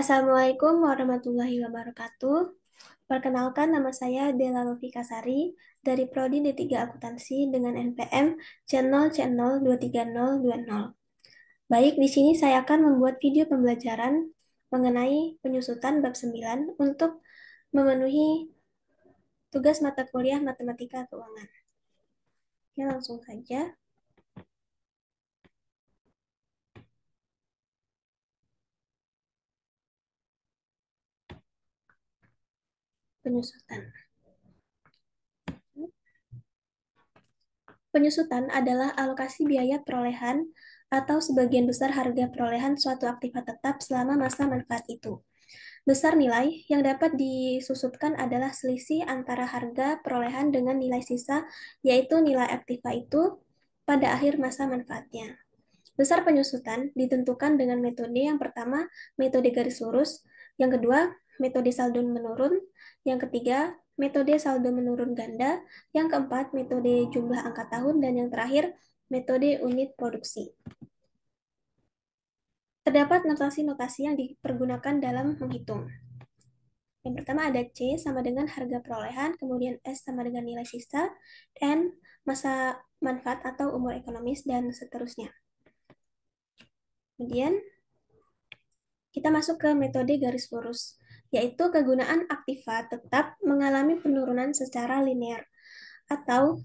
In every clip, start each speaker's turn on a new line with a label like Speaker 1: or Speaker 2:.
Speaker 1: Assalamualaikum warahmatullahi wabarakatuh. Perkenalkan, nama saya Dela Lufika Sari dari Prodi D3 Akuntansi dengan NPM C0C0230020. Baik, di sini saya akan membuat video pembelajaran mengenai penyusutan bab 9 untuk memenuhi tugas mata kuliah Matematika Keuangan. Ya, langsung saja. Penyusutan. Penyusutan adalah alokasi biaya perolehan atau sebagian besar harga perolehan suatu aktiva tetap selama masa manfaat itu. Besar nilai yang dapat disusutkan adalah selisih antara harga perolehan dengan nilai sisa, yaitu nilai aktiva itu pada akhir masa manfaatnya. Besar penyusutan ditentukan dengan metode yang pertama, metode garis lurus, yang kedua, metode saldo menurun, yang ketiga, metode saldo menurun ganda, yang keempat, metode jumlah angka tahun, dan yang terakhir, metode unit produksi. Terdapat notasi-notasi yang dipergunakan dalam menghitung. Yang pertama ada C sama dengan harga perolehan, kemudian S sama dengan nilai sisa, N masa manfaat atau umur ekonomis, dan seterusnya. Kemudian kita masuk ke metode garis lurus, yaitu kegunaan aktiva tetap mengalami penurunan secara linear atau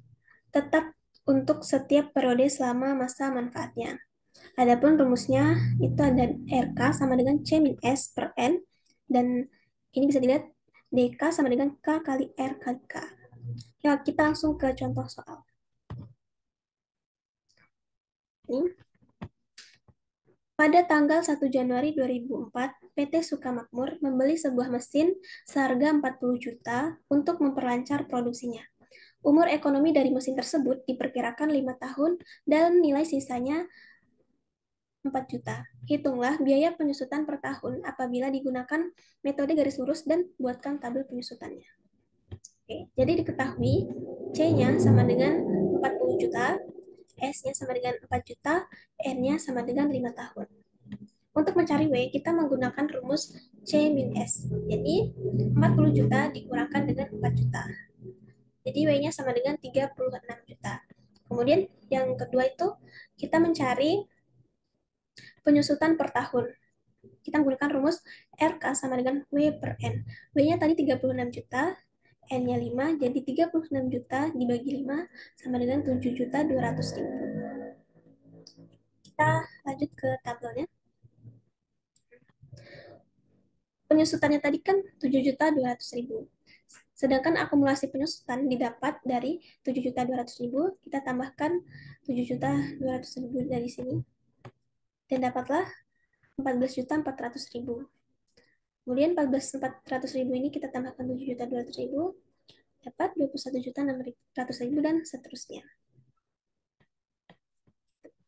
Speaker 1: tetap untuk setiap periode selama masa manfaatnya. Adapun rumusnya itu ada RK sama dengan C min S per N, dan ini bisa dilihat DK sama dengan K kali R kali K. Ya, kita langsung ke contoh soal. Ini. Pada tanggal 1 Januari 2004, PT Sukamakmur membeli sebuah mesin seharga 40 juta untuk memperlancar produksinya. Umur ekonomi dari mesin tersebut diperkirakan 5 tahun dan nilai sisanya 4 juta. Hitunglah biaya penyusutan per tahun apabila digunakan metode garis lurus dan buatkan tabel penyusutannya. Oke, jadi diketahui C-nya sama dengan 40 juta, S-nya sama dengan 4 juta, N-nya sama dengan 5 tahun. Untuk mencari W, kita menggunakan rumus C min S. Jadi, 40 juta dikurangkan dengan 4 juta. Jadi, W-nya sama dengan 36 juta. Kemudian, yang kedua itu, kita mencari penyusutan per tahun. Kita menggunakan rumus RK sama dengan W per N. W-nya tadi 36 juta, N-nya 5, jadi 36 juta dibagi 5 sama dengan 7 juta 200 ribu. Kita lanjut ke tabelnya. Penyusutannya tadi kan 7 juta 200 ribu. Sedangkan akumulasi penyusutan didapat dari 7 juta 200 ribu, kita tambahkan 7 juta 200 ribu dari sini, dan dapatlah 14 juta 400 ribu. Kemudian 14 400 ribu ini kita tambahkan 7 juta 200 ribu, dapat 21 juta 600 ribu, dan seterusnya.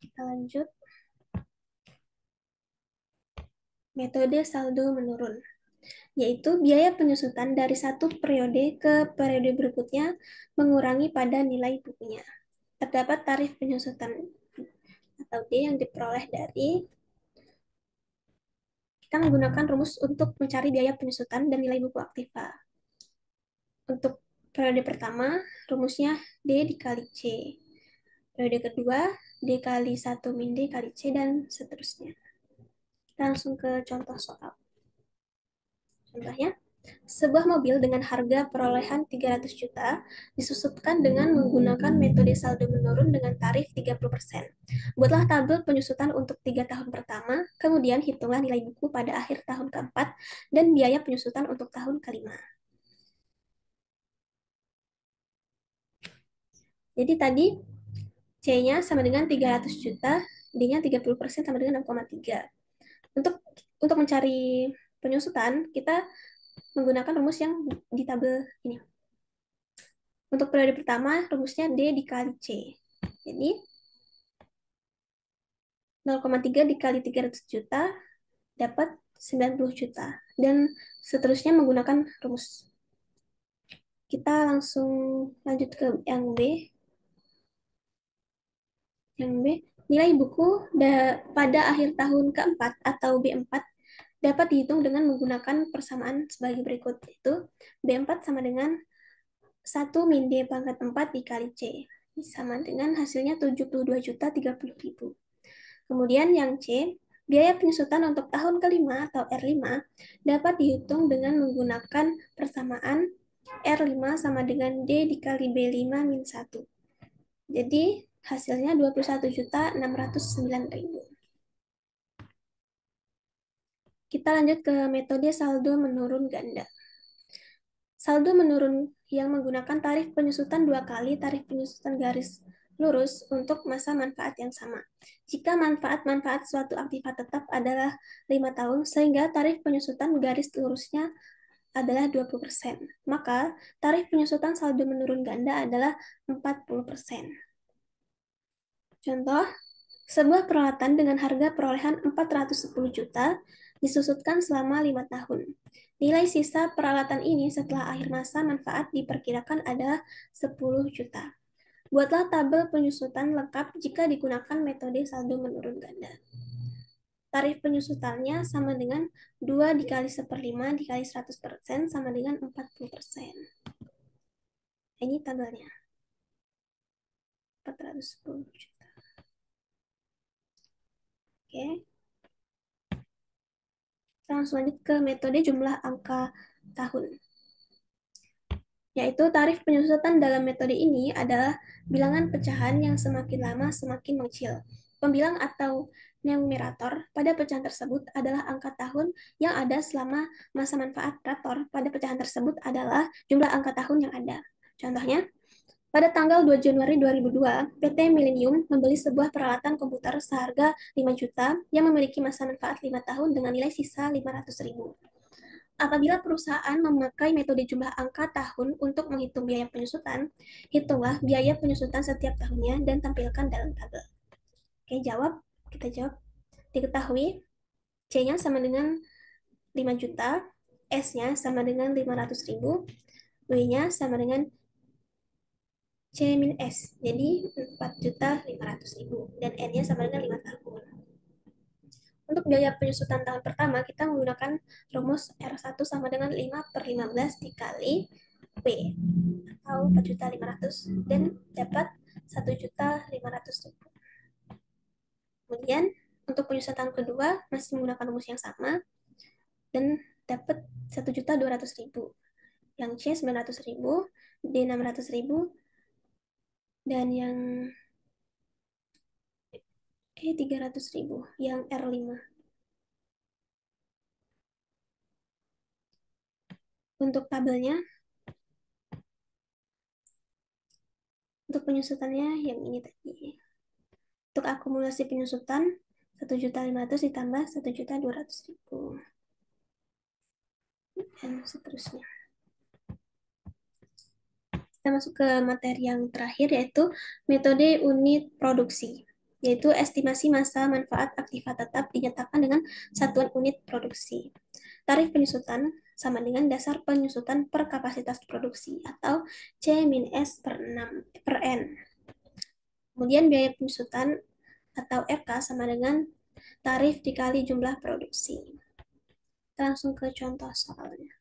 Speaker 1: Kita lanjut. Metode saldo menurun, yaitu biaya penyusutan dari satu periode ke periode berikutnya mengurangi pada nilai bukunya. Terdapat tarif penyusutan atau D yang diperoleh dari kita menggunakan rumus untuk mencari biaya penyusutan dan nilai buku aktiva. Untuk periode pertama, rumusnya D dikali C. Periode kedua, D kali 1 min D kali C, dan seterusnya. Kita langsung ke contoh soal. Contohnya, sebuah mobil dengan harga perolehan 300 juta disusupkan dengan menggunakan metode saldo menurun dengan tarif 30%. Buatlah tabel penyusutan untuk 3 tahun pertama, kemudian hitunglah nilai buku pada akhir tahun keempat dan biaya penyusutan untuk tahun kelima. Jadi tadi C-nya sama dengan 300 juta, D-nya 30% sama dengan 6,3. Untuk mencari penyusutan, kita menggunakan rumus yang di tabel ini. Untuk periode pertama, rumusnya D dikali C. Jadi, 0,3 dikali 300 juta dapat 90 juta. Dan seterusnya menggunakan rumus. Kita langsung lanjut ke yang B. Yang B, nilai buku pada akhir tahun keempat atau B4 dapat dihitung dengan menggunakan persamaan sebagai berikut, yaitu B4 sama dengan 1 min D pangkat 4 dikali C, sama dengan hasilnya 72.030.000. Kemudian yang C, biaya penyusutan untuk tahun kelima atau R5 dapat dihitung dengan menggunakan persamaan R5 sama dengan D dikali B5 min 1. Jadi hasilnya 21.609.000. Kita lanjut ke metode saldo menurun ganda. Saldo menurun yang menggunakan tarif penyusutan 2 kali tarif penyusutan garis lurus untuk masa manfaat yang sama. Jika manfaat-manfaat suatu aktiva tetap adalah 5 tahun, sehingga tarif penyusutan garis lurusnya adalah 20%, maka tarif penyusutan saldo menurun ganda adalah 40%. Contoh, sebuah peralatan dengan harga perolehan 410 juta disusutkan selama 5 tahun. Nilai sisa peralatan ini setelah akhir masa manfaat diperkirakan adalah 10 juta. Buatlah tabel penyusutan lengkap jika digunakan metode saldo menurun ganda. Tarif penyusutannya sama dengan 2 dikali 1/5 dikali 100% sama dengan 40%. Ini tabelnya. 410 juta. Oke. Kita langsung lanjut ke metode jumlah angka tahun. Yaitu tarif penyusutan dalam metode ini adalah bilangan pecahan yang semakin lama semakin mengecil. Pembilang atau numerator pada pecahan tersebut adalah angka tahun yang ada selama masa manfaat. Rator pada pecahan tersebut adalah jumlah angka tahun yang ada. Contohnya, pada tanggal 2 Januari 2002, PT Millennium membeli sebuah peralatan komputer seharga 5 juta yang memiliki masa manfaat 5 tahun dengan nilai sisa 500.000. Apabila perusahaan memakai metode jumlah angka tahun untuk menghitung biaya penyusutan, hitunglah biaya penyusutan setiap tahunnya dan tampilkan dalam tabel. Oke, kita jawab. Diketahui C-nya sama dengan 5 juta, S-nya sama dengan 500.000, W-nya sama dengan C min S, jadi 4.500.000, dan N-nya sama dengan 5 tahun. Untuk biaya penyusutan tahun pertama, kita menggunakan rumus R1 sama dengan 5/15 dikali P, atau 4.500.000, dan dapat 1.500.000. Kemudian, untuk penyusutan tahun kedua, masih menggunakan rumus yang sama, dan dapat 1.200.000. Yang C 900.000, D 600.000, dan yang E 300.000, yang R5. Untuk tabelnya, untuk penyusutannya yang ini tadi. Untuk akumulasi penyusutan, 1.500.000 ditambah 1.200.000. Dan seterusnya. Kita masuk ke materi yang terakhir, yaitu metode unit produksi, yaitu estimasi masa manfaat aktiva tetap dinyatakan dengan satuan unit produksi. Tarif penyusutan sama dengan dasar penyusutan per kapasitas produksi, atau C min S per N. Kemudian biaya penyusutan atau RK sama dengan tarif dikali jumlah produksi. Kita langsung ke contoh soalnya.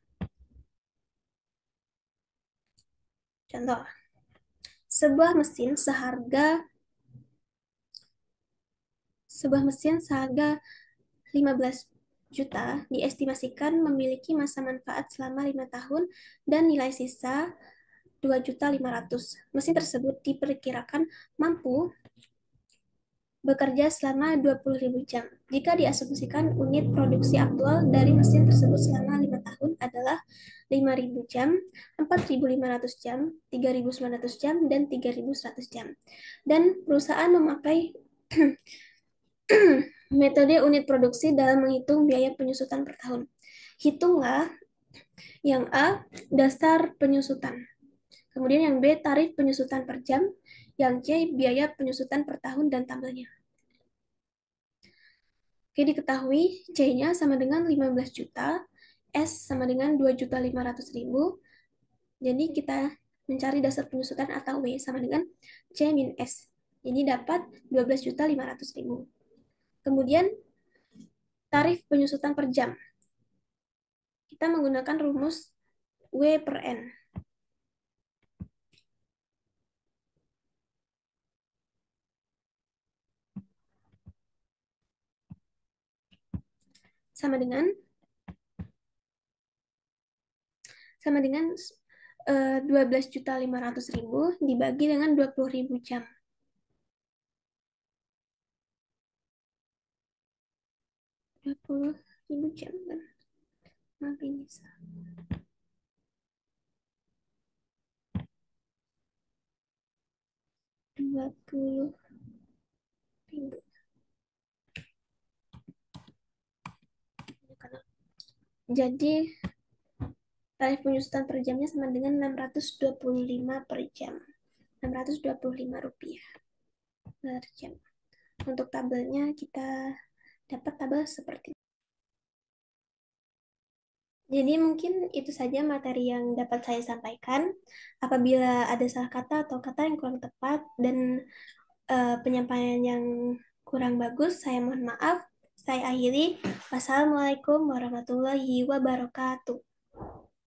Speaker 1: Contoh, sebuah mesin seharga 15 juta diestimasikan memiliki masa manfaat selama 5 tahun dan nilai sisa 2.500.000. Mesin tersebut diperkirakan mampu bekerja selama 20.000 jam. Jika diasumsikan unit produksi aktual dari mesin tersebut selama 5 tahun adalah 5.000 jam, 4.500 jam, 3.900 jam, dan 3.100 jam. Dan perusahaan memakai metode unit produksi dalam menghitung biaya penyusutan per tahun. Hitunglah yang A, dasar penyusutan. Kemudian yang B, tarif penyusutan per jam. Yang C, biaya penyusutan per tahun dan tabelnya. Oke, diketahui C-nya sama dengan 15 juta, S sama dengan 2.500.000. Jadi kita mencari dasar penyusutan atau W sama dengan C min S. Jadi dapat 12.500.000. Kemudian tarif penyusutan per jam. Kita menggunakan rumus W per N. Sama dengan 12.500.000 dibagi dengan 20.000 jam. 20.000 jam kan? Maaf ini 20.000. Jadi tarif penyusutan per jamnya sama dengan 625 per jam. 625 rupiah per jam. Untuk tabelnya kita dapat tabel seperti ini. Jadi mungkin itu saja materi yang dapat saya sampaikan. Apabila ada salah kata atau kata yang kurang tepat dan penyampaian yang kurang bagus, saya mohon maaf. Saya akhiri. Wassalamualaikum warahmatullahi wabarakatuh.